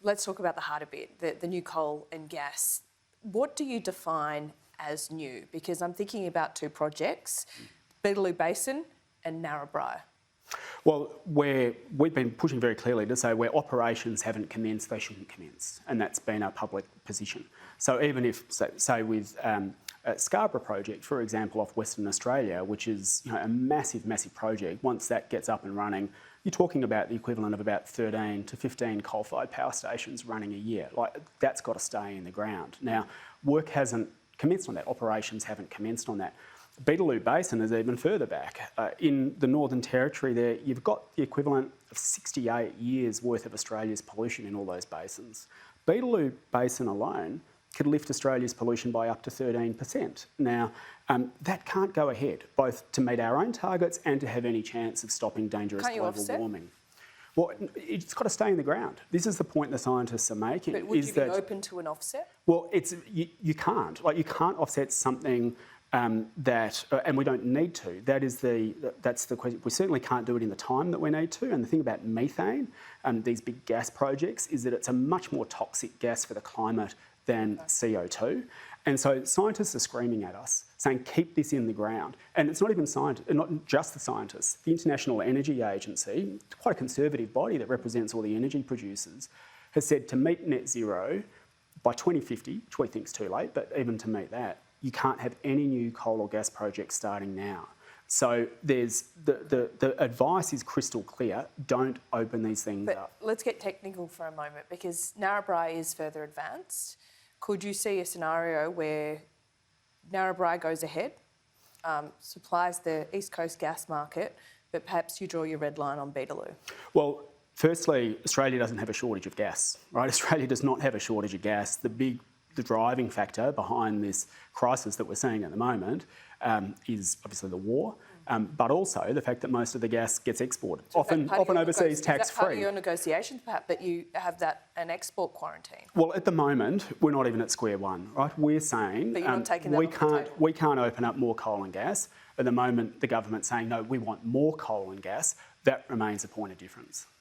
let's talk about the harder bit, the new coal and gas. What do you define as new? Because I'm thinking about two projects, Beetaloo Basin and Narrabri. Well, we've been pushing very clearly to say where operations haven't commenced, they shouldn't commence, and that's been our public position. So even if, say with Scarborough project, for example, off Western Australia, which is a massive, massive project, once that gets up and running, you're talking about the equivalent of about 13 to 15 coal-fired power stations running a year. Like, that's got to stay in the ground. Now, work hasn't commenced on that, operations haven't commenced on that. Beetaloo Basin is even further back. In the Northern Territory there, you've got the equivalent of 68 years worth of Australia's pollution in all those basins. Beetaloo Basin alone could lift Australia's pollution by up to 13%. Now, that can't go ahead, both to meet our own targets and to have any chance of stopping dangerous global warming. Well, it's got to stay in the ground. This is the point the scientists are making. But would you be open to an offset? Well, you can't. Like, you can't offset something that, and we don't need to. That's the question. We certainly can't do it in the time that we need to. And the thing about methane, these big gas projects, is that it's a much more toxic gas for the climate than CO2. And so scientists are screaming at us, saying, keep this in the ground. And it's not even not just the scientists. The International Energy Agency, quite a conservative body that represents all the energy producers, has said to meet net zero by 2050, which we think is too late, but even to meet that, you can't have any new coal or gas projects starting now. So there's the advice is crystal clear. Don't open these things up. Let's get technical for a moment, because Narrabri is further advanced. Could you see a scenario where Narrabri goes ahead, supplies the East Coast gas market, but perhaps you draw your red line on Beetaloo? Well, firstly, Australia doesn't have a shortage of gas, right? Australia does not have a shortage of gas. The driving factor behind this crisis that we're seeing at the moment is obviously the war, but also the fact that most of the gas gets exported, so often overseas tax-free. Is that part of your negotiations, perhaps, that you have an export quarantine? Well, at the moment, we're not even at square one, right? We're saying but you're not taking that we can't open up more coal and gas. At the moment, the government's saying, no, we want more coal and gas. That remains a point of difference.